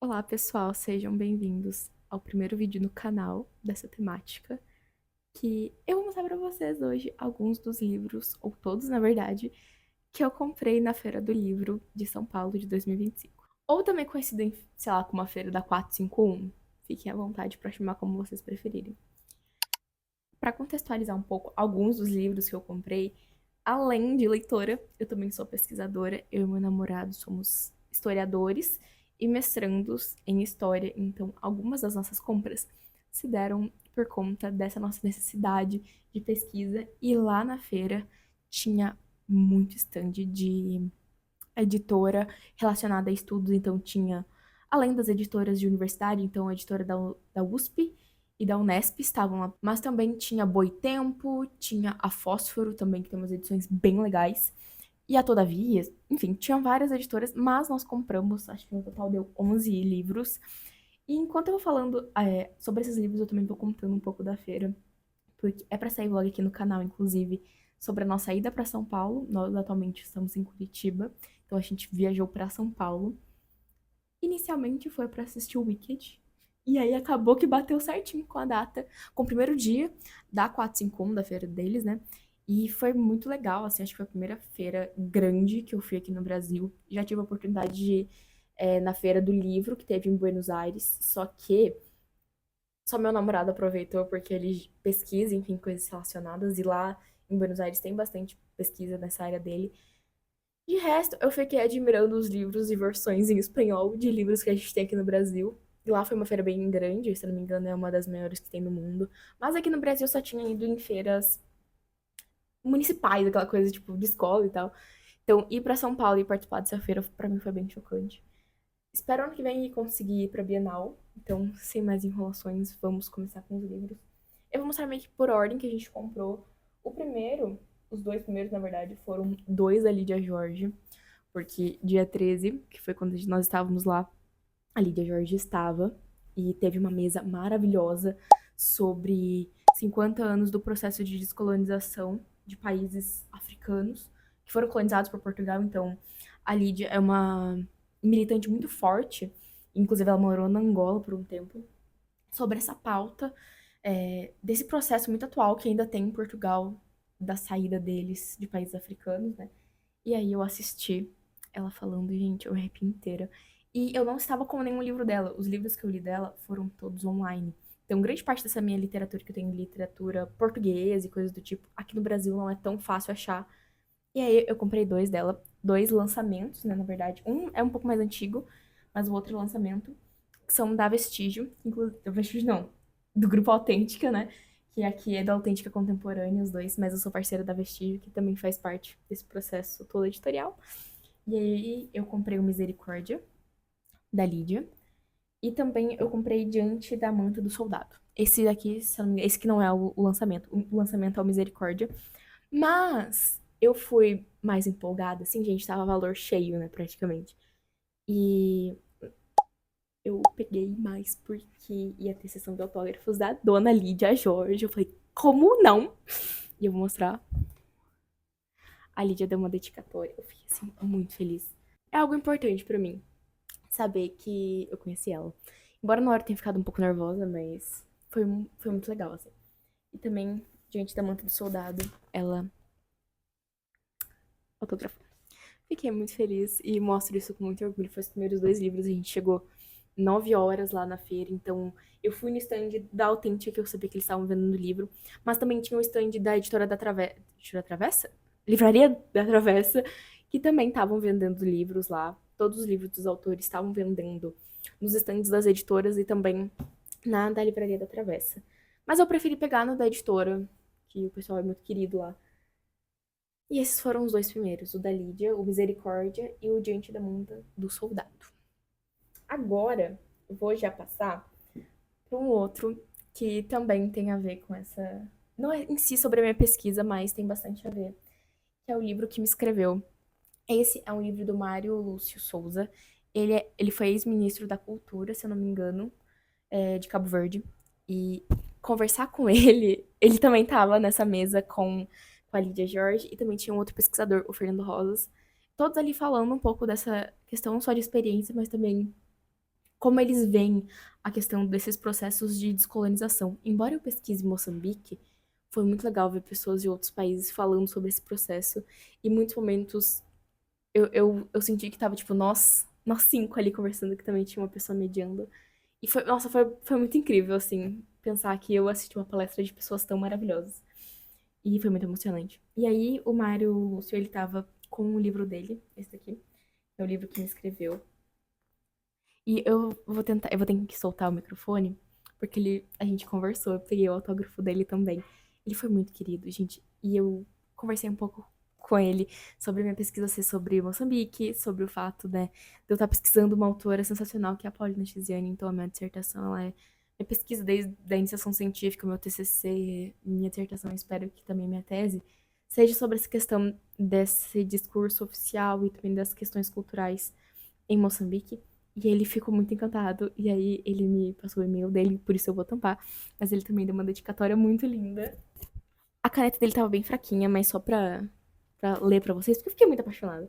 Olá, pessoal, sejam bem-vindos ao primeiro vídeo no canal dessa temática, que eu vou mostrar para vocês hoje alguns dos livros, ou todos, na verdade, que eu comprei na Feira do Livro de São Paulo de 2025. Ou também conhecido em, sei lá, como a Feira da 451. Fiquem à vontade para chamar como vocês preferirem. Para contextualizar um pouco alguns dos livros que eu comprei, além de leitora, eu também sou pesquisadora. Eu e meu namorado somos historiadores e mestrandos em história, então algumas das nossas compras se deram por conta dessa nossa necessidade de pesquisa. E lá na feira tinha muito stand de editora relacionada a estudos, então tinha, além das editoras de universidade, então a editora da USP e da Unesp estavam lá, mas também tinha Boitempo, tinha a Fósforo também, que tem umas edições bem legais, e a Todavia, enfim, tinham várias editoras, mas nós compramos, acho que no total deu 11 livros, e enquanto eu vou falando sobre esses livros, eu também vou contando um pouco da feira, porque é para sair vlog aqui no canal, inclusive, sobre a nossa ida para São Paulo. Nós atualmente estamos em Curitiba, então a gente viajou para São Paulo. Inicialmente foi para assistir o Wicked, e aí acabou que bateu certinho com a data, com o primeiro dia da 451, da feira deles, né? E foi muito legal, assim, acho que foi a primeira feira grande que eu fui aqui no Brasil. Já tive a oportunidade de ir na Feira do Livro, que teve em Buenos Aires, só que só meu namorado aproveitou porque ele pesquisa, enfim, coisas relacionadas, e lá em Buenos Aires tem bastante pesquisa nessa área dele. De resto, eu fiquei admirando os livros e versões em espanhol de livros que a gente tem aqui no Brasil. E lá foi uma feira bem grande, se não me engano, é uma das maiores que tem no mundo. Mas aqui no Brasil eu só tinha ido em feiras municipais, aquela coisa tipo de escola e tal. Então, ir pra São Paulo e participar dessa feira pra mim foi bem chocante. Espero ano que vem conseguir ir pra Bienal. Então, sem mais enrolações, vamos começar com os livros. Eu vou mostrar meio que por ordem que a gente comprou. O primeiro, os dois primeiros, na verdade, foram dois da Lídia Jorge, porque dia 13, que foi quando nós estávamos lá, a Lídia Jorge estava e teve uma mesa maravilhosa sobre 50 anos do processo de descolonização de países africanos que foram colonizados por Portugal. Então, a Lídia é uma militante muito forte, inclusive ela morou na Angola por um tempo, sobre essa pauta desse processo muito atual que ainda tem em Portugal, da saída deles de países africanos, né? E aí eu assisti ela falando, gente, eu me arrepi inteira. E eu não estava com nenhum livro dela. Os livros que eu li dela foram todos online. Então, grande parte dessa minha literatura, que eu tenho literatura portuguesa e coisas do tipo, aqui no Brasil não é tão fácil achar. E aí eu comprei dois dela, dois lançamentos, né, na verdade. Um é um pouco mais antigo, mas o outro é lançamento, que são da Vestígio, inclusive, Vestígio não, do Grupo Autêntica, né? Que aqui é da Autêntica Contemporânea, os dois, mas eu sou parceira da Vestígio, que também faz parte desse processo todo editorial. E aí eu comprei o Misericórdia, da Lídia, e também eu comprei Diante da Manta do Soldado. Esse daqui, se eu não me engano, esse que não é o lançamento. O lançamento é o Misericórdia. Mas eu fui mais empolgada, assim, gente, tava valor cheio, né, praticamente. E eu peguei mais porque ia ter sessão de autógrafos da Dona Lídia Jorge. Eu falei, como não? E eu vou mostrar. A Lídia deu uma dedicatória. Eu fiquei, assim, muito feliz. É algo importante pra mim, saber que eu conheci ela. Embora na hora eu tenha ficado um pouco nervosa, mas foi muito legal, assim. E também, diante da Manta do Soldado, ela autografou. Fiquei muito feliz e mostro isso com muito orgulho. Foi os primeiros dois livros, a gente chegou 9 horas lá na feira, então eu fui no stand da Autêntica, que eu sabia que eles estavam vendendo livro, mas também tinha o stand da editora da Travessa. Editora Travessa? Livraria da Travessa, que também estavam vendendo livros lá. Todos os livros dos autores estavam vendendo nos stands das editoras e também na da Livraria da Travessa. Mas eu preferi pegar no da editora, que o pessoal é muito querido lá. E esses foram os dois primeiros, o da Lídia, o Misericórdia e o Diante da Manta do Soldado. Agora, eu vou já passar para um outro que também tem a ver com essa. Não é em si sobre a minha pesquisa, mas tem bastante a ver. Que é o livro que me escreveu. Esse é um livro do Mário Lúcio Souza. Ele foi ex-ministro da Cultura, se eu não me engano, de Cabo Verde. E conversar com ele também estava nessa mesa com a Lídia Jorge e também tinha um outro pesquisador, o Fernando Rosas. Todos ali falando um pouco dessa questão só de experiência, mas também como eles veem a questão desses processos de descolonização. Embora eu pesquise Moçambique, foi muito legal ver pessoas de outros países falando sobre esse processo. E em muitos momentos eu senti que tava, tipo, nós cinco ali conversando, que também tinha uma pessoa mediando. E foi, nossa, foi muito incrível, assim, pensar que eu assisti uma palestra de pessoas tão maravilhosas. E foi muito emocionante. E aí, o Mário Lúcio, ele tava com o livro dele, esse daqui. É o livro que me escreveu. E eu vou ter que soltar o microfone, porque a gente conversou, eu peguei o autógrafo dele também. Ele foi muito querido, gente. E eu conversei um pouco com ele sobre a minha pesquisa ser sobre Moçambique, sobre o fato, né, de eu estar pesquisando uma autora sensacional que é a Paulina Chiziane. Então a minha dissertação, ela é minha pesquisa desde a iniciação científica, meu TCC, minha dissertação, eu espero que também minha tese, seja sobre essa questão desse discurso oficial e também das questões culturais em Moçambique. E ele ficou muito encantado. E aí ele me passou o e-mail dele, por isso eu vou tampar. Mas ele também deu uma dedicatória muito linda. A caneta dele tava bem fraquinha, mas só pra ler pra vocês, porque eu fiquei muito apaixonada.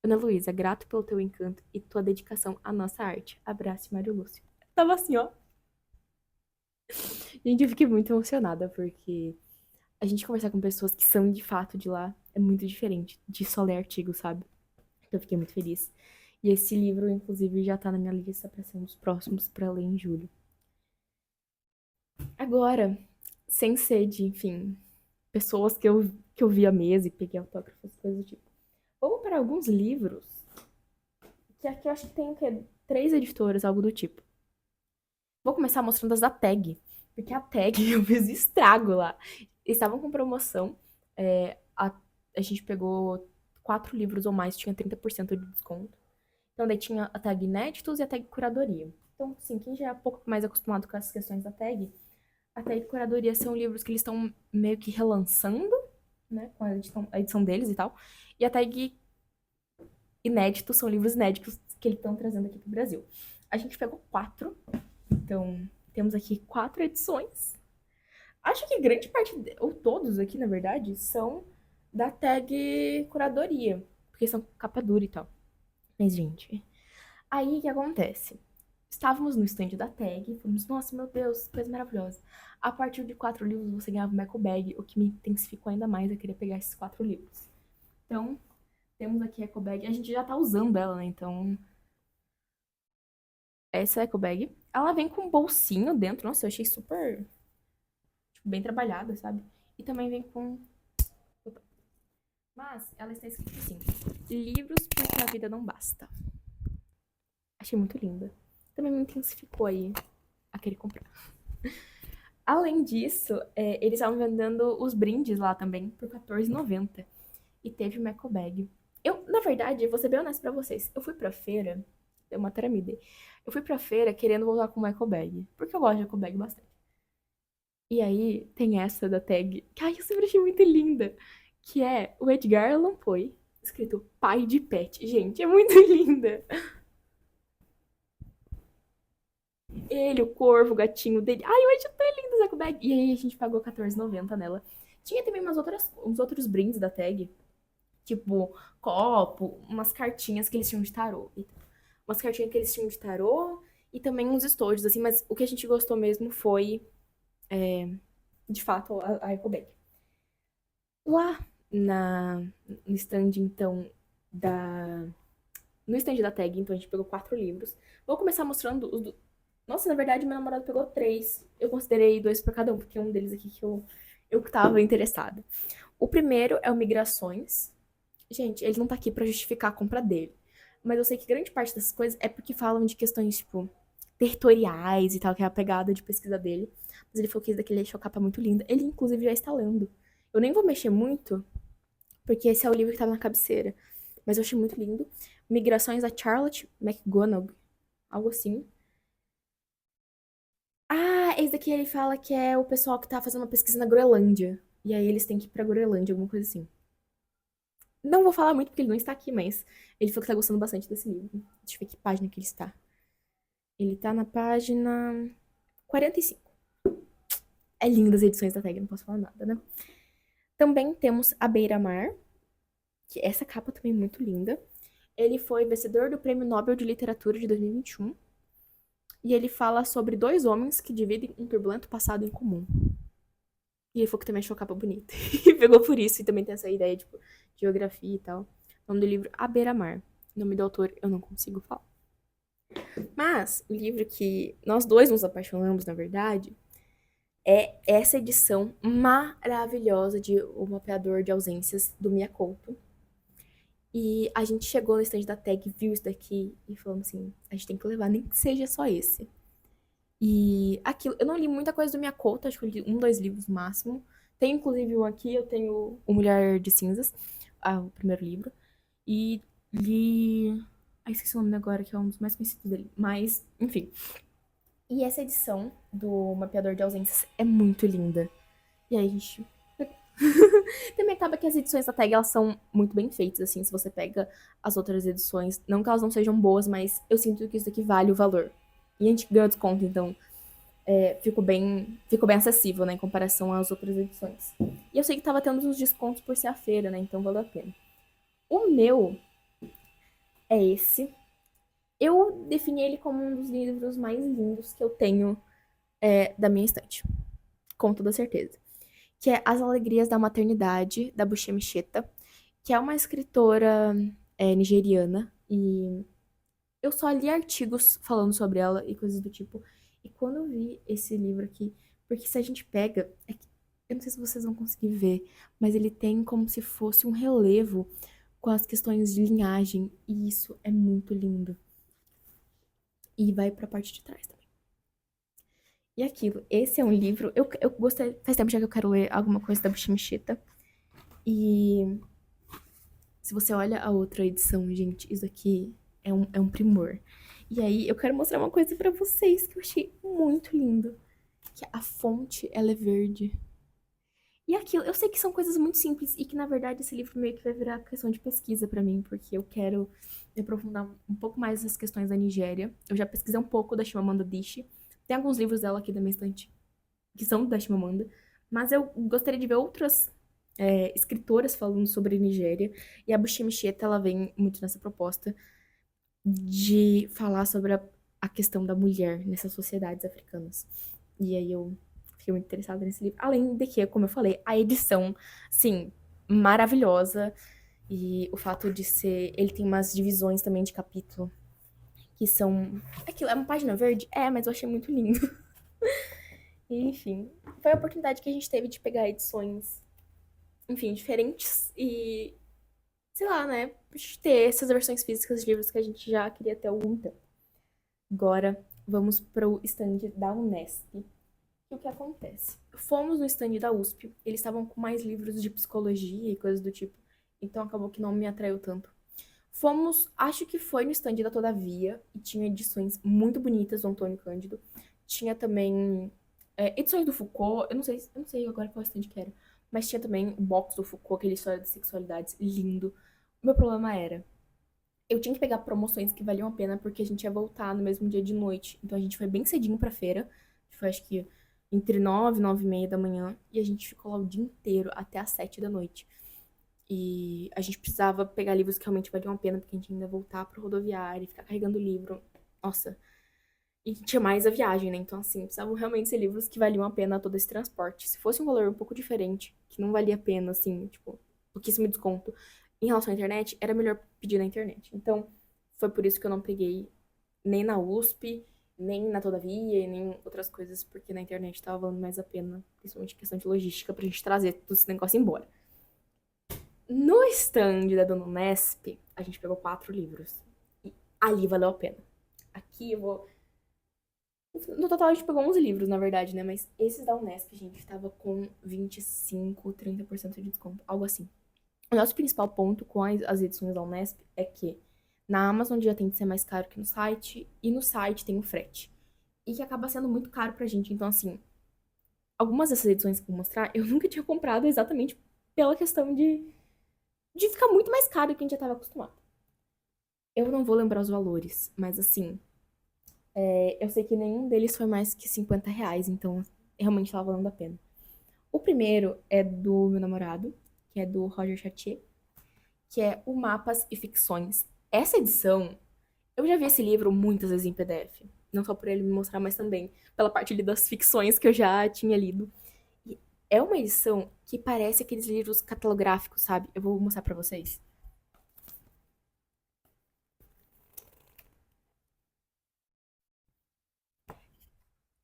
Ana Luísa, grato pelo teu encanto e tua dedicação à nossa arte. Abraço, Mário Lúcio. Tava assim, ó. Gente, eu fiquei muito emocionada, porque a gente conversar com pessoas que são de fato de lá é muito diferente de só ler artigo, sabe? Então eu fiquei muito feliz. E esse livro, inclusive, já tá na minha lista pra ser um dos próximos pra ler em julho. Agora, sem sede, enfim, pessoas que eu vi à mesa e peguei autógrafos, coisas do tipo. Vamos para alguns livros, que aqui eu acho que tem o quê? 3 editoras, algo do tipo. Vou começar mostrando as da Tag, porque a Tag eu fiz estrago lá. Eles estavam com promoção, a gente pegou 4 livros ou mais, tinha 30% de desconto. Então, daí tinha a tag inéditos e a tag curadoria. Então, assim, quem já é um pouco mais acostumado com essas questões da tag, a tag curadoria são livros que eles estão meio que relançando, né, com a edição deles e tal. E a tag inéditos são livros inéditos que eles estão trazendo aqui pro Brasil. A gente pegou 4, então temos aqui 4 edições. Acho que grande parte, ou todos aqui, na verdade, são da tag curadoria, porque são capa dura e tal. Mas, gente, aí o que acontece? Estávamos no stand da Tag, fomos, nossa, meu Deus, coisa maravilhosa. A partir de 4 livros você ganhava uma eco bag, o que me intensificou ainda mais a querer pegar esses 4 livros. Então, temos aqui a eco bag, a gente já tá usando ela, né? Então, essa eco bag, ela vem com um bolsinho dentro, nossa, eu achei super, tipo, bem trabalhada, sabe? E também vem com. Opa. Mas ela está escrita assim: livros porque a vida não basta. Achei muito linda. Também me intensificou aí a querer comprar. Além disso, eles estavam vendendo os brindes lá também por R$14,90. E teve uma eco bag. Eu, na verdade, vou ser bem honesto pra vocês. Eu fui pra feira, deu uma tremida. Eu fui pra feira querendo voltar com uma eco bag. Porque eu gosto de eco bag bastante. E aí, tem essa da tag, que ai, eu sempre achei muito linda. Que é o Edgar Allan Poe, escrito pai de pet. Gente, é muito linda. Ele, o corvo, o gatinho dele. Ai, eu acho tão lindo essa bag. E aí a gente pagou R$14,90 nela. Tinha também uns outros brindes da tag. Tipo, copo, umas cartinhas que eles tinham de tarô. Umas cartinhas que eles tinham de tarô e também uns estojos, assim. Mas o que a gente gostou mesmo foi, de fato, a Eco Bag. Lá no stand, então, da... No stand da tag, então, a gente pegou 4 livros. Vou começar mostrando Nossa, na verdade, meu namorado pegou 3. Eu considerei 2 pra cada um, porque um deles aqui que eu tava interessada. O primeiro é o Migrações. Gente, ele não tá aqui pra justificar a compra dele. Mas eu sei que grande parte dessas coisas é porque falam de questões, tipo, territoriais e tal, que é a pegada de pesquisa dele. Mas ele falou que esse daqui ele achou a capa muito linda. Ele, inclusive, já está lendo. Eu nem vou mexer muito, porque esse é o livro que tava na cabeceira. Mas eu achei muito lindo. Migrações da Charlotte McGonagall. Algo assim. Ah, esse daqui ele fala que é o pessoal que tá fazendo uma pesquisa na Groenlândia. E aí eles têm que ir pra Groenlândia, alguma coisa assim. Não vou falar muito porque ele não está aqui, mas ele falou que tá gostando bastante desse livro. Deixa eu ver que página que ele está. Ele tá na página 45. É linda as edições da tag, não posso falar nada, né? Também temos A Beira-Mar, que essa capa também é muito linda. Ele foi vencedor do Prêmio Nobel de Literatura de 2021. E ele fala sobre dois homens que dividem um turbulento passado em comum. E ele falou que também achou a capa bonita. E pegou por isso. E também tem essa ideia, tipo, de geografia e tal. O nome do livro, A Beira-Mar. O nome do autor, eu não consigo falar. Mas, o livro que nós dois nos apaixonamos, na verdade, é essa edição maravilhosa de O Mapeador de Ausências, do Mia Couto. E a gente chegou no stand da Tag, viu isso daqui e falamos assim, a gente tem que levar, nem que seja só esse. E aquilo, eu não li muita coisa do Mia Couto, acho que eu li um, dois livros no máximo. Tem inclusive um aqui, eu tenho O Mulher de Cinzas, o primeiro livro. E li. Ai, esqueci o nome agora, que é um dos mais conhecidos dele. Mas, enfim. E essa edição do Mapeador de Ausências é muito linda. E aí, a gente. Também acaba que as edições da Tag, elas são muito bem feitas, assim, se você pega as outras edições. Não que elas não sejam boas, mas eu sinto que isso daqui vale o valor. E a gente ganha desconto, então ficou bem acessível, né, em comparação às outras edições. E eu sei que tava tendo uns descontos por ser a feira, né, então valeu a pena. O meu é esse. Eu defini ele como um dos livros mais lindos que eu tenho da minha estante, com toda certeza. Que é As Alegrias da Maternidade, da Bushemi Cheta, que é uma escritora nigeriana, e eu só li artigos falando sobre ela e coisas do tipo. E quando eu vi esse livro aqui, porque se a gente pega, eu não sei se vocês vão conseguir ver, mas ele tem como se fosse um relevo com as questões de linhagem, e isso é muito lindo. E vai pra parte de trás também. E aquilo, esse é um livro, eu gostei, faz tempo já que eu quero ler alguma coisa da Bushimichita. E se você olha a outra edição, gente, isso aqui é um primor. E aí, eu quero mostrar uma coisa pra vocês que eu achei muito lindo. Que a fonte, ela é verde. E aquilo, eu sei que são coisas muito simples e que, na verdade, esse livro meio que vai virar questão de pesquisa pra mim, porque eu quero me aprofundar um pouco mais nas questões da Nigéria. Eu já pesquisei um pouco da Chimamanda Adichie. Tem alguns livros dela aqui da minha estante que são da Chimamanda, mas eu gostaria de ver outras escritoras falando sobre a Nigéria. E a Bushimi Cheta, ela vem muito nessa proposta de falar sobre a questão da mulher nessas sociedades africanas. E aí eu fiquei muito interessada nesse livro. Além de que, como eu falei, a edição, sim, maravilhosa. E o fato de ser. Ele tem umas divisões também de capítulo que são. Aquilo, é uma página verde? É, mas eu achei muito lindo. E, enfim, foi a oportunidade que a gente teve de pegar edições, enfim, diferentes e, sei lá, né, ter essas versões físicas de livros que a gente já queria ter há algum tempo. Agora, vamos pro stand da Unesp. E o que acontece? Fomos no stand da USP, eles estavam com mais livros de psicologia e coisas do tipo, então acabou que não me atraiu tanto. Fomos, acho que foi no stand da Todavia, e tinha edições muito bonitas do Antônio Cândido. Tinha também edições do Foucault, eu não sei agora qual stand que era, mas tinha também o box do Foucault, aquele história de sexualidades, lindo. O meu problema era, eu tinha que pegar promoções que valiam a pena, porque a gente ia voltar no mesmo dia de noite. Então a gente foi bem cedinho pra feira, foi acho que entre 9 e 9 e meia da manhã, e a gente ficou lá o dia inteiro, até às 7 da noite. E a gente precisava pegar livros que realmente valiam a pena, porque a gente ainda ia voltar pro rodoviário e ficar carregando livro. Nossa. E tinha mais a viagem, né? Então, assim, precisavam realmente ser livros que valiam a pena todo esse transporte. Se fosse um valor um pouco diferente, que não valia a pena, assim, tipo, pouquíssimo desconto, em relação à internet, era melhor pedir na internet. Então, foi por isso que eu não peguei nem na USP, nem na Todavia, e nem outras coisas, porque na internet tava valendo mais a pena, principalmente questão de logística, pra gente trazer todo esse negócio embora. No stand da Dona Unesp, a gente pegou 4 livros. E ali valeu a pena. Aqui eu vou. No total a gente pegou 11 livros, na verdade, né? Mas esses da Unesp, gente, tava com 25, 30% de desconto, algo assim. O nosso principal ponto com as edições da Unesp é que na Amazon já tem que ser mais caro que no site, e no site tem o frete. E que acaba sendo muito caro pra gente. Então, assim, algumas dessas edições que eu vou mostrar, eu nunca tinha comprado exatamente pela questão de ficar muito mais caro do que a gente já estava acostumado. Eu não vou lembrar os valores, mas assim, eu sei que nenhum deles foi mais que R$ 50, então realmente estava valendo a pena. O primeiro é do meu namorado, que é do Roger Chartier, que é o Mapas e Ficções. Essa edição, Eu já vi esse livro muitas vezes em PDF. Não só por ele me mostrar, mas também pela parte ali das ficções que eu já tinha lido. E é uma edição que parece aqueles livros catalográficos, sabe? Eu vou mostrar pra vocês.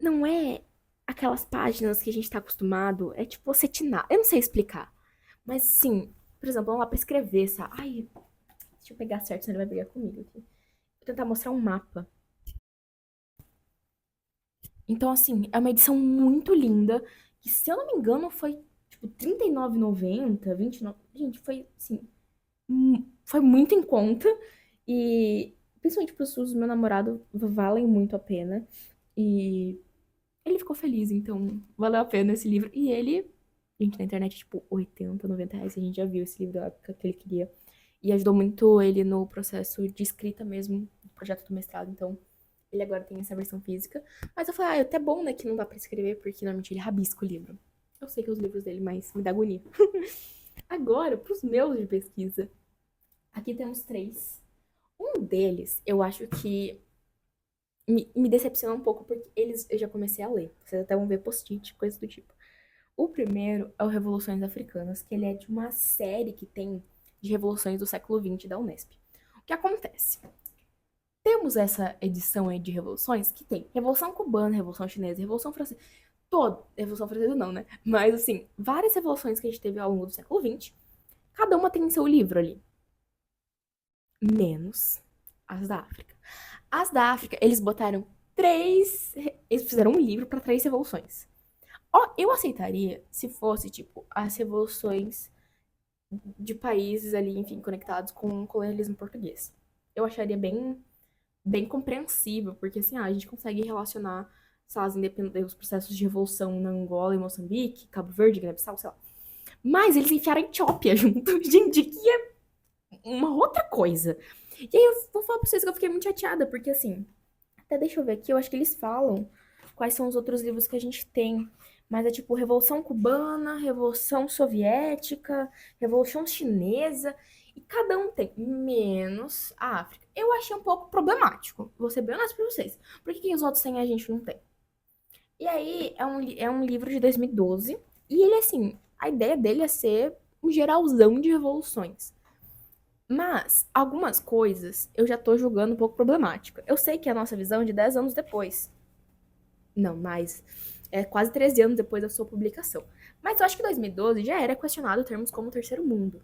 Não é aquelas páginas que a gente tá acostumado, é tipo acetinado. Eu não sei explicar. Mas sim, por exemplo, vamos lá pra escrever, sabe? Ai, deixa eu pegar certo, senão ele vai brigar comigo aqui. Vou tentar mostrar um mapa. Então, assim, é uma edição muito linda, que se eu não me engano foi tipo R$ 39,90, 29. Gente, foi assim, foi muito em conta. E principalmente pros estudos do meu namorado, valem muito a pena. E ele ficou feliz, então valeu a pena esse livro. E ele, gente, na internet, tipo, 80, R$ 90, a gente já viu esse livro na época que ele queria. E ajudou muito ele no processo de escrita mesmo, do projeto do mestrado. Então, ele agora tem essa versão física. Mas eu falei, é até bom, né, que não dá pra escrever, porque normalmente ele rabisca o livro. Eu sei que os livros dele, mas me dá agonia. Agora, pros meus de pesquisa, aqui temos três. Um deles, eu acho que me decepcionou um pouco, porque eles eu já comecei a ler. Vocês até vão ver post-it, coisas do tipo. O primeiro é o Revoluções Africanas, que ele é de uma série que tem de revoluções do século XX da Unesp. O que acontece? Temos essa edição aí de revoluções que tem Revolução Cubana, Revolução Chinesa, Revolução Francesa, todo, Revolução Francesa não, né? Mas assim, várias revoluções que a gente teve ao longo do século XX, cada uma tem seu livro ali, menos as da África. As da África, eles botaram três, eles fizeram um livro para três revoluções. Ó, eu aceitaria se fosse, tipo, as revoluções de países ali, enfim, conectados com o colonialismo português. Eu acharia bem compreensível, porque assim, a gente consegue relacionar, sei lá, os processos de revolução na Angola e Moçambique, Cabo Verde, Guiné-Bissau, sei lá. Mas eles enfiaram a Etiópia junto. Gente, que é uma outra coisa. E aí eu vou falar pra vocês que eu fiquei muito chateada, porque assim, até deixa eu ver aqui, eu acho que eles falam quais são os outros livros que a gente tem. Mas é tipo Revolução Cubana, Revolução Soviética, Revolução Chinesa, e cada um tem, menos a África. Eu achei um pouco problemático, vou ser bem honesto pra vocês. Por que os outros têm e a gente não tem? E aí, é um livro de 2012, e ele, assim, a ideia dele é ser um geralzão de revoluções. Mas, algumas coisas eu já tô julgando um pouco problemática. Eu sei que é a nossa visão de 10 anos depois. Não, mais. É quase 13 anos depois da sua publicação. Mas eu acho que 2012 já era questionado termos como terceiro mundo.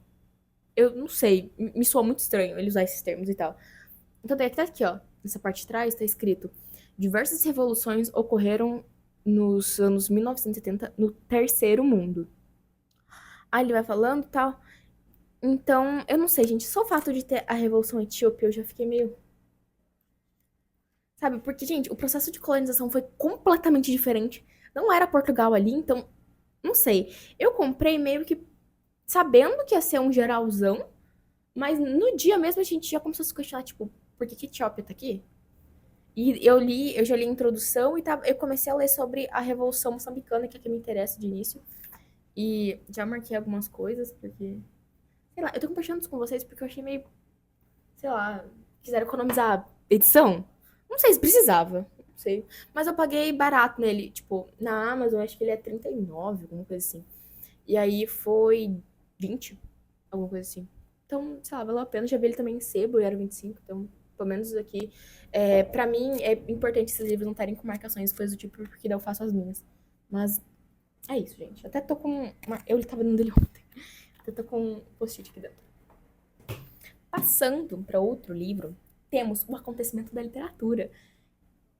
Eu não sei, me soa muito estranho ele usar esses termos e tal. Então tem até aqui, ó, nessa parte de trás, tá escrito: diversas revoluções ocorreram nos anos 1970 no terceiro mundo. Aí ele vai falando e tal. Então, eu não sei, gente, só o fato de ter a Revolução Etíope, eu já fiquei meio. Sabe? Porque, gente, o processo de colonização foi completamente diferente. Não era Portugal ali, então, não sei. Eu comprei meio que sabendo que ia ser um geralzão, mas no dia mesmo a gente já começou a se questionar, tipo, por que que Etiópia tá aqui? E eu já li a introdução e eu comecei a ler sobre a Revolução Moçambicana, que é que me interessa de início. E já marquei algumas coisas, porque. Sei lá, eu tô compartilhando isso com vocês porque eu achei meio. Sei lá, quiseram economizar edição. Não sei se precisava, não sei. Mas eu paguei barato nele, tipo, na Amazon, acho que ele é 39, alguma coisa assim. E aí foi 20, alguma coisa assim. Então, sei lá, valeu a pena. Já vi ele também em sebo e era 25, então, pelo menos aqui. Pra mim, é importante esses livros não estarem com marcações, coisas do tipo, porque daí eu faço as minhas. Mas é isso, gente. Até tô com. Eu tava vendo dele ontem. Até tô com um post-it aqui dentro. Passando para outro livro, temos o acontecimento da literatura.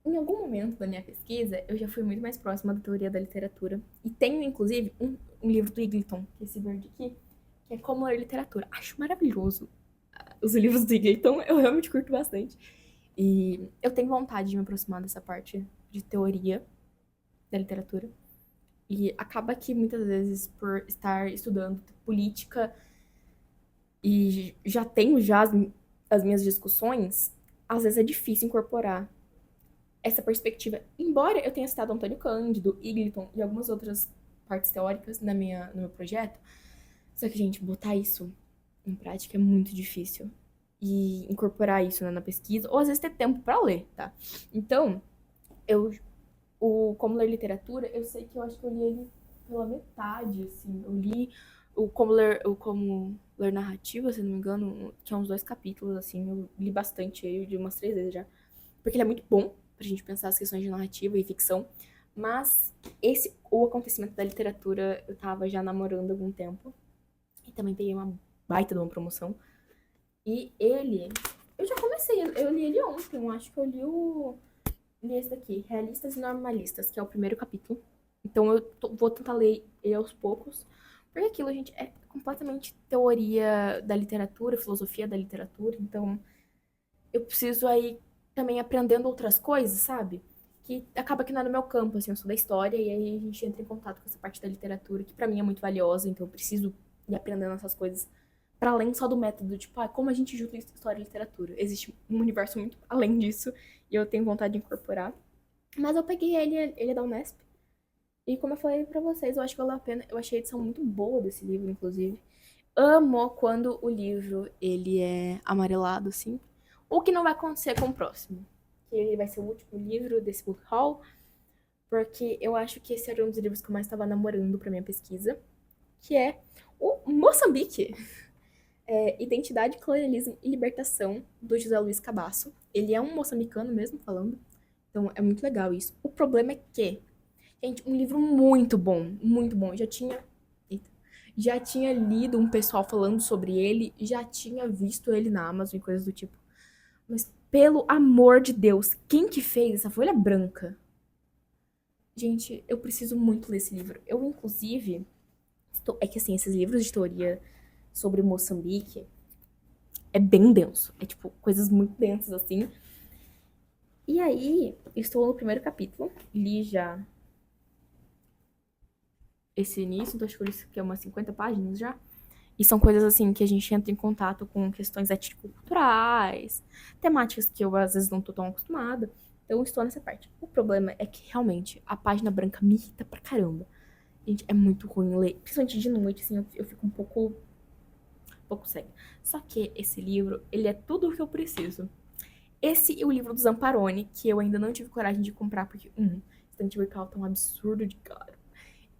Em algum momento da minha pesquisa, eu já fui muito mais próxima da teoria da literatura. E tenho, inclusive, um livro do Eagleton, que é esse verde aqui, que é Como Ler Literatura. Acho maravilhoso. Os livros do Eagleton eu realmente curto bastante. E eu tenho vontade de me aproximar dessa parte de teoria da literatura. E acaba que muitas vezes, por estar estudando política e já tenho já as minhas discussões, às vezes é difícil incorporar essa perspectiva. Embora eu tenha citado Antônio Cândido, Eagleton e algumas outras partes teóricas no meu projeto, só que, gente, botar isso em prática é muito difícil. e incorporar isso, né, na pesquisa, ou às vezes ter tempo pra ler, tá? Então, eu, Como Ler Literatura, eu sei que eu acho que eu li ele pela metade, assim. Eu li o Como Ler Narrativa, se não me engano, que é uns 2 capítulos, assim. Eu li bastante ele, de umas 3 vezes já. Porque ele é muito bom pra gente pensar as questões de narrativa e ficção. Mas o acontecimento da literatura, eu tava já namorando há algum tempo. E também peguei uma baita de uma promoção. E eu já comecei, eu li ele ontem, eu acho que eu li esse daqui, Realistas e Normalistas, que é o primeiro capítulo. Então vou tentar ler ele aos poucos, porque aquilo, gente, é completamente teoria da literatura, filosofia da literatura, então eu preciso aí também aprendendo outras coisas, sabe? Que acaba que não é no meu campo, assim, eu sou da história, e aí a gente entra em contato com essa parte da literatura, que pra mim é muito valiosa, então eu preciso ir aprendendo essas coisas para além só do método, tipo, como a gente junta história e literatura. Existe um universo muito além disso e eu tenho vontade de incorporar. Mas eu peguei ele é da Unesp. E como eu falei pra vocês, eu acho que valeu a pena. Eu achei a edição muito boa desse livro, inclusive. Amo quando o livro ele é amarelado, assim. O que não vai acontecer com o próximo. Que ele vai ser o último livro desse book haul. Porque eu acho que esse era um dos livros que eu mais estava namorando pra minha pesquisa. Que é o Moçambique. Identidade, Colonialismo e Libertação, do José Luiz Cabasso. Ele é um moçambicano mesmo falando, então é muito legal isso. O problema é que, gente, um livro muito bom, muito bom. Eita, já tinha lido um pessoal falando sobre ele, já tinha visto ele na Amazon e coisas do tipo. Mas, pelo amor de Deus, quem que fez essa folha branca? Gente, eu preciso muito ler esse livro. Eu, inclusive, é que assim, esses livros de teoria sobre Moçambique, é bem denso. É tipo, coisas muito densas assim. E aí, estou no primeiro capítulo. Li já esse início, então acho que eu li isso aqui é umas 50 páginas já. E são coisas assim que a gente entra em contato com questões étnico-culturais, temáticas que eu às vezes não tô tão acostumada. Então, eu estou nessa parte. O problema é que realmente a página branca me irrita pra caramba. Gente, é muito ruim ler. Principalmente de noite, assim, eu fico um pouco cega. Só que esse livro, ele é tudo o que eu preciso. Esse e o livro do Zamparoni, que eu ainda não tive coragem de comprar, porque, estante virtual tá um absurdo de caro.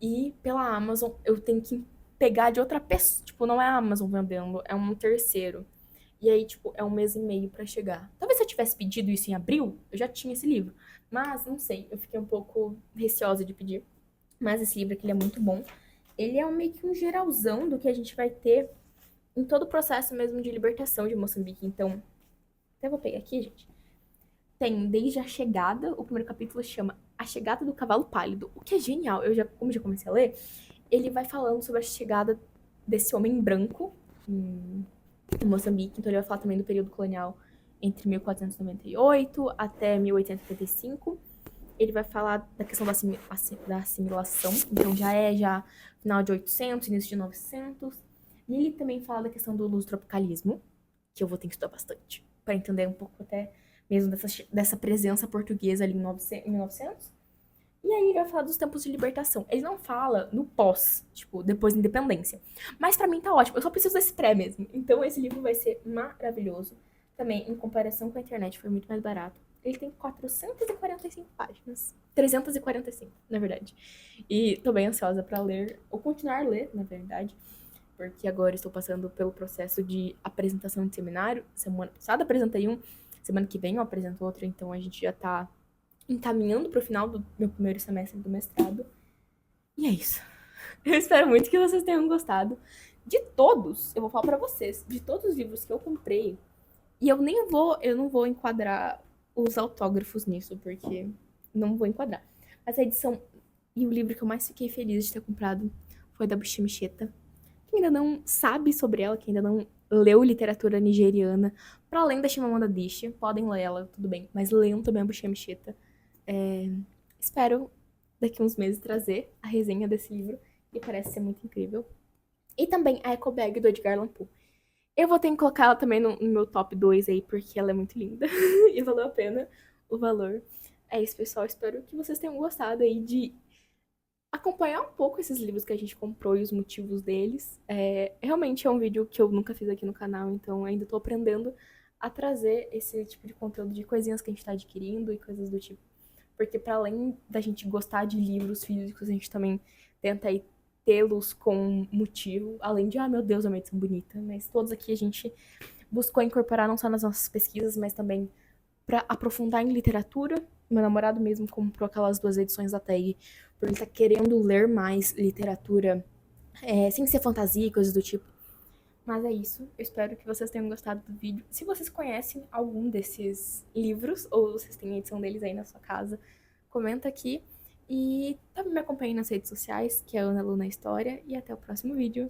E pela Amazon, eu tenho que pegar de outra pessoa. Tipo, não é a Amazon vendendo, é um terceiro. E aí, tipo, é 1 mês e meio pra chegar. Talvez se eu tivesse pedido isso em abril, eu já tinha esse livro. Mas, não sei, eu fiquei um pouco receosa de pedir. Mas esse livro aqui, ele é muito bom. Ele é meio que um geralzão do que a gente vai ter em todo o processo mesmo de libertação de Moçambique. Então, até vou pegar aqui, gente. Tem desde a chegada, o primeiro capítulo chama A Chegada do Cavalo Pálido, o que é genial. Como já comecei a ler, ele vai falando sobre a chegada desse homem branco em Moçambique. Então ele vai falar também do período colonial entre 1498 até 1885. Ele vai falar da questão da assimilação, então já final de 800, início de 900. E ele também fala da questão do lusitropicalismo, que eu vou ter que estudar bastante, para entender um pouco até mesmo dessa presença portuguesa ali em 1900. E aí ele vai falar dos tempos de libertação. Ele não fala no pós, tipo, depois da independência. Mas pra mim tá ótimo, eu só preciso desse pré mesmo. Então esse livro vai ser maravilhoso. Também, em comparação com a internet, foi muito mais barato. Ele tem 445 páginas. 345, na verdade. E tô bem ansiosa pra ler, ou continuar a ler, na verdade. Porque agora estou passando pelo processo de apresentação de seminário. Semana passada apresentei um, semana que vem eu apresento outro, então a gente já tá encaminhando pro final do meu primeiro semestre do mestrado. E é isso. Eu espero muito que vocês tenham gostado. De todos, eu vou falar pra vocês, de todos os livros que eu comprei, e eu não vou enquadrar os autógrafos nisso, porque não vou enquadrar. Mas a edição e o livro que eu mais fiquei feliz de ter comprado foi da Bushi Micheta. Quem ainda não sabe sobre ela, que ainda não leu literatura nigeriana, para além da Chimamanda Adichie, podem ler ela, tudo bem, mas leiam também a Bushi Micheta. Espero daqui uns meses trazer a resenha desse livro, que parece ser muito incrível. E também a Eco Bag do Edgar Allan Poe. Eu vou ter que colocar ela também no meu top 2 aí, porque ela é muito linda e valeu a pena o valor. É isso, pessoal. Espero que vocês tenham gostado aí de acompanhar um pouco esses livros que a gente comprou e os motivos deles. Realmente é um vídeo que eu nunca fiz aqui no canal, então ainda tô aprendendo a trazer esse tipo de conteúdo de coisinhas que a gente tá adquirindo e coisas do tipo. Porque para além da gente gostar de livros físicos, a gente também tenta aí tê-los com motivo, além de, meu Deus, a uma edição bonita, mas todos aqui a gente buscou incorporar não só nas nossas pesquisas, mas também para aprofundar em literatura. Meu namorado mesmo comprou aquelas 2 edições da tag, porque ele tá querendo ler mais literatura, sem ser fantasia e coisas do tipo. Mas é isso, eu espero que vocês tenham gostado do vídeo. Se vocês conhecem algum desses livros, ou vocês têm a edição deles aí na sua casa, comenta aqui. E também me acompanhem nas redes sociais, que é Ana Luna História, e até o próximo vídeo.